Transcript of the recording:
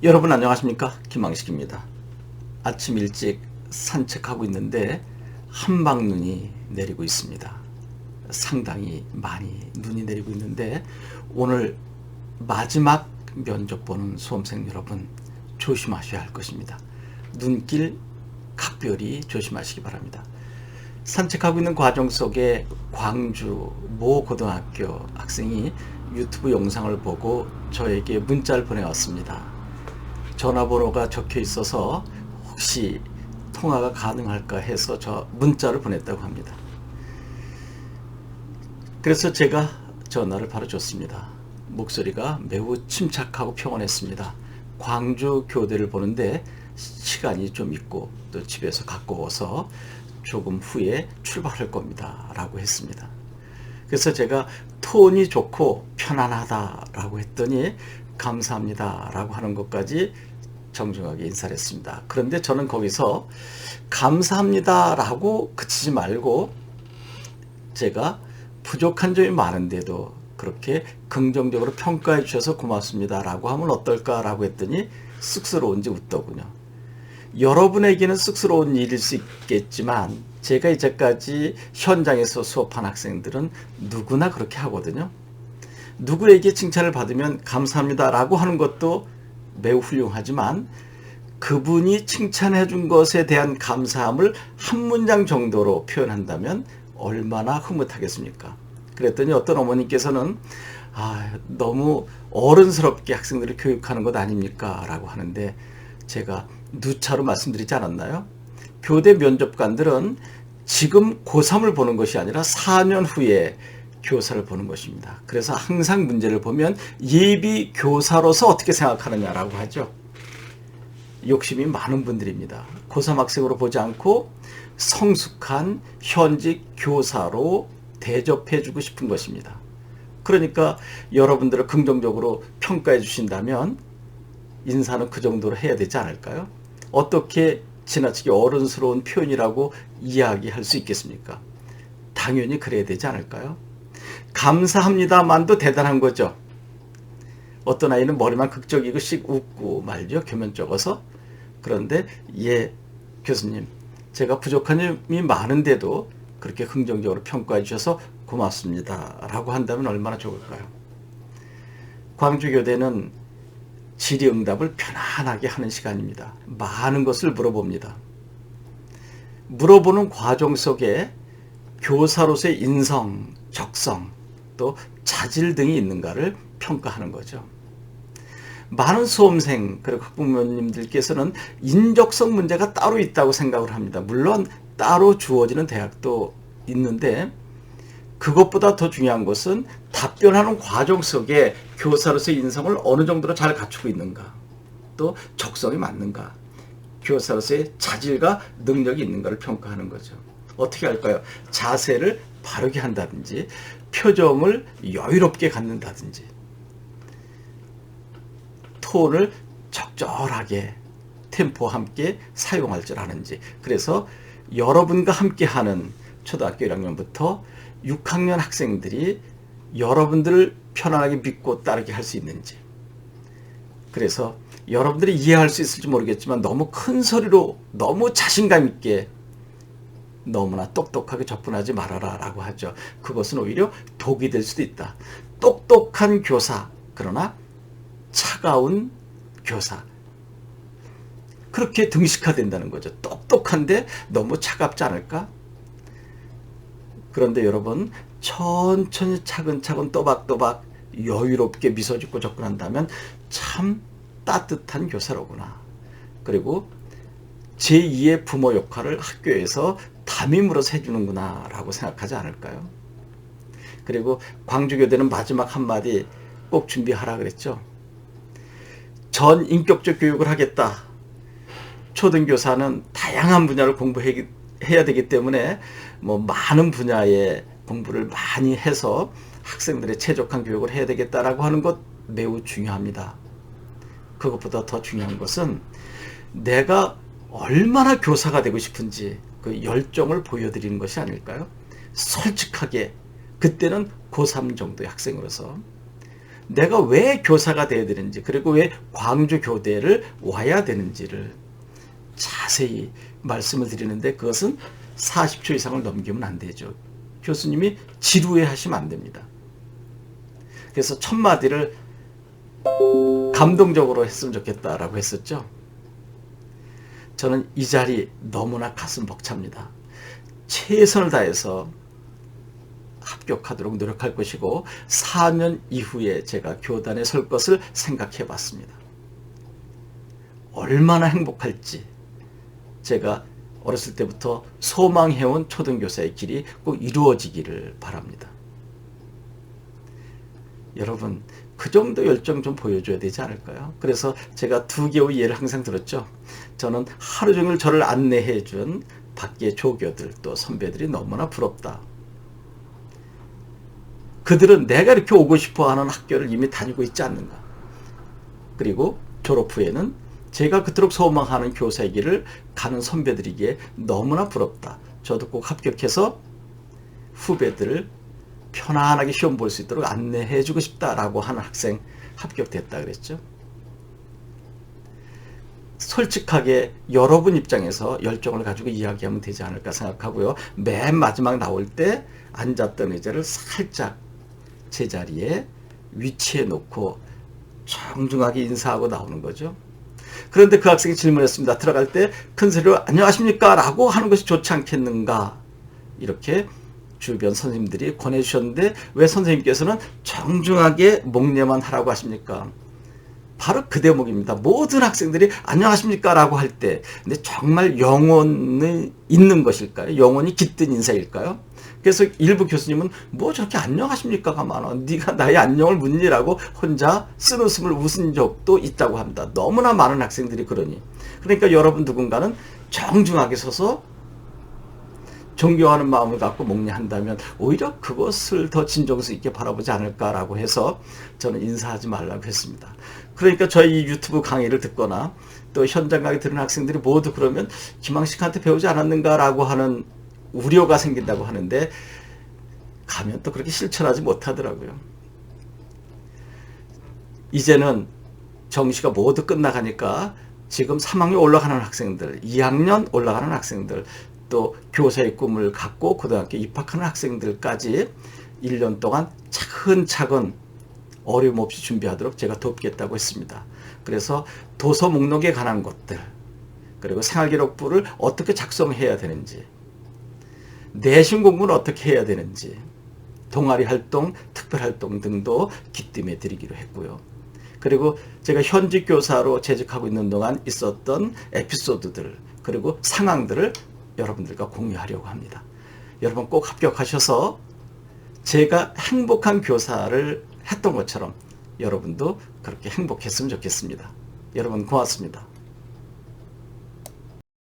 여러분 안녕하십니까? 김항식입니다. 아침 일찍 산책하고 있는데 한방눈이 내리고 있습니다. 상당히 많이 눈이 내리고 있는데 오늘 마지막 면접 보는 수험생 여러분 조심하셔야 할 것입니다. 눈길 각별히 조심하시기 바랍니다. 산책하고 있는 과정 속에 광주 모 고등학교 학생이 유튜브 영상을 보고 저에게 문자를 보내왔습니다. 전화번호가 적혀 있어서 혹시 통화가 가능할까 해서 저 문자를 보냈다고 합니다. 그래서 제가 전화를 바로 줬습니다. 목소리가 매우 침착하고 평온했습니다. 광주 교대를 보는데 시간이 좀 있고 또 집에서 가까워서 조금 후에 출발할 겁니다 라고 했습니다. 그래서 제가 톤이 좋고 편안하다 라고 했더니 감사합니다 라고 하는 것까지 정중하게 인사를 했습니다. 그런데 저는 거기서 감사합니다 라고 그치지 말고 제가 부족한 점이 많은데도 그렇게 긍정적으로 평가해 주셔서 고맙습니다 라고 하면 어떨까 라고 했더니 쑥스러운지 웃더군요. 여러분에게는 쑥스러운 일일 수 있겠지만 제가 이제까지 현장에서 수업한 학생들은 누구나 그렇게 하거든요. 누구에게 칭찬을 받으면 감사합니다 라고 하는 것도 매우 훌륭하지만 그분이 칭찬해 준 것에 대한 감사함을 한 문장 정도로 표현한다면 얼마나 흐뭇하겠습니까? 그랬더니 어떤 어머님께서는 너무 어른스럽게 학생들을 교육하는 것 아닙니까? 라고 하는데 제가 누차로 말씀드리지 않았나요? 교대 면접관들은 지금 고3을 보는 것이 아니라 4년 후에 교사를 보는 것입니다. 그래서 항상 문제를 보면 예비 교사로서 어떻게 생각하느냐라고 하죠. 욕심이 많은 분들입니다. 고3 학생으로 보지 않고 성숙한 현직 교사로 대접해주고 싶은 것입니다. 그러니까 여러분들을 긍정적으로 평가해 주신다면 인사는 그 정도로 해야 되지 않을까요? 어떻게 지나치게 어른스러운 표현이라고 이야기할 수 있겠습니까? 당연히 그래야 되지 않을까요? 감사합니다만도 대단한 거죠. 어떤 아이는 머리만 극적이고 씩 웃고 말죠. 교면 적어서. 그런데 교수님 제가 부족한 점이 많은데도 그렇게 긍정적으로 평가해 주셔서 고맙습니다 라고 한다면 얼마나 좋을까요? 광주교대는 질의응답을 편안하게 하는 시간입니다. 많은 것을 물어봅니다. 물어보는 과정 속에 교사로서의 인성, 적성, 또 자질 등이 있는가를 평가하는 거죠. 많은 수험생 그리고 학부모님들께서는 인적성 문제가 따로 있다고 생각을 합니다. 물론 따로 주어지는 대학도 있는데 그것보다 더 중요한 것은 답변하는 과정 속에 교사로서의 인성을 어느 정도로 잘 갖추고 있는가, 또 적성이 맞는가, 교사로서의 자질과 능력이 있는가를 평가하는 거죠. 어떻게 할까요? 자세를 바르게 한다든지 표정을 여유롭게 갖는다든지 톤을 적절하게 템포와 함께 사용할 줄 아는지. 그래서 여러분과 함께하는 초등학교 1학년부터 6학년 학생들이 여러분들을 편안하게 믿고 따르게 할 수 있는지. 그래서 여러분들이 이해할 수 있을지 모르겠지만 너무 큰 소리로 너무 자신감 있게 너무나 똑똑하게 접근하지 말아라 라고 하죠. 그것은 오히려 독이 될 수도 있다. 똑똑한 교사, 그러나 차가운 교사. 그렇게 등식화된다는 거죠. 똑똑한데 너무 차갑지 않을까? 그런데 여러분 천천히 차근차근 또박또박 여유롭게 미소 짓고 접근한다면 참 따뜻한 교사로구나. 그리고 제2의 부모 역할을 학교에서 담임으로서 해주는구나 라고 생각하지 않을까요? 그리고 광주교대는 마지막 한마디 꼭 준비하라 그랬죠. 전 인격적 교육을 하겠다. 초등교사는 다양한 분야를 공부해야 되기 때문에 많은 분야의 공부를 많이 해서 학생들의 최적한 교육을 해야 되겠다라고 하는 것 매우 중요합니다. 그것보다 더 중요한 것은 내가 얼마나 교사가 되고 싶은지 그 열정을 보여드리는 것이 아닐까요? 솔직하게 그때는 고3 정도의 학생으로서 내가 왜 교사가 되어야 되는지, 그리고 왜 광주교대를 와야 되는지를 자세히 말씀을 드리는데, 그것은 40초 이상을 넘기면 안 되죠. 교수님이 지루해 하시면 안 됩니다. 그래서 첫 마디를 감동적으로 했으면 좋겠다라고 했었죠. 저는 이 자리 너무나 가슴 벅찹니다. 최선을 다해서 합격하도록 노력할 것이고, 4년 이후에 제가 교단에 설 것을 생각해 봤습니다. 얼마나 행복할지. 제가 어렸을 때부터 소망해온 초등교사의 길이 꼭 이루어지기를 바랍니다. 여러분, 그 정도 열정 좀 보여줘야 되지 않을까요? 그래서 제가 두 개의 예를 항상 들었죠. 저는 하루 종일 저를 안내해 준 밖의 조교들, 또 선배들이 너무나 부럽다. 그들은 내가 이렇게 오고 싶어 하는 학교를 이미 다니고 있지 않는가. 그리고 졸업 후에는 제가 그토록 소망하는 교사의 길을 가는 선배들에게 너무나 부럽다. 저도 꼭 합격해서 후배들을 편안하게 시험 볼 수 있도록 안내해 주고 싶다라고 하는 학생 합격됐다 그랬죠. 솔직하게 여러분 입장에서 열정을 가지고 이야기하면 되지 않을까 생각하고요. 맨 마지막 나올 때 앉았던 의자를 살짝 제자리에 위치해 놓고 정중하게 인사하고 나오는 거죠. 그런데 그 학생이 질문했습니다. 들어갈 때 큰 소리로 안녕하십니까? 라고 하는 것이 좋지 않겠는가? 이렇게 주변 선생님들이 권해주셨는데, 왜 선생님께서는 정중하게 목례만 하라고 하십니까? 바로 그 대목입니다. 모든 학생들이 안녕하십니까? 라고 할 때, 근데 정말 영혼이 있는 것일까요? 영혼이 깃든 인사일까요? 그래서 일부 교수님은 뭐 저렇게 안녕하십니까가 많아. 네가 나의 안녕을 묻니라고 혼자 쓴웃음을 웃은 적도 있다고 합니다. 너무나 많은 학생들이 그러니. 그러니까 여러분 누군가는 정중하게 서서 존경하는 마음을 갖고 목례한다면 오히려 그것을 더 진정성 있게 바라보지 않을까라고 해서 저는 인사하지 말라고 했습니다. 그러니까 저희 유튜브 강의를 듣거나 또 현장 강의 들은 학생들이 모두 그러면 김항식한테 배우지 않았는가라고 하는 우려가 생긴다고 하는데, 가면 또 그렇게 실천하지 못하더라고요. 이제는 정시가 모두 끝나가니까 지금 3학년 올라가는 학생들, 2학년 올라가는 학생들, 또 교사의 꿈을 갖고 고등학교 입학하는 학생들까지 1년 동안 차근차근 어려움 없이 준비하도록 제가 돕겠다고 했습니다. 그래서 도서 목록에 관한 것들, 그리고 생활기록부를 어떻게 작성해야 되는지, 내신 공부는 어떻게 해야 되는지, 동아리 활동, 특별활동 등도 기뜸해 드리기로 했고요. 그리고 제가 현직 교사로 재직하고 있는 동안 있었던 에피소드들, 그리고 상황들을 여러분들과 공유하려고 합니다. 여러분 꼭 합격하셔서 제가 행복한 교사를 했던 것처럼 여러분도 그렇게 행복했으면 좋겠습니다. 여러분 고맙습니다.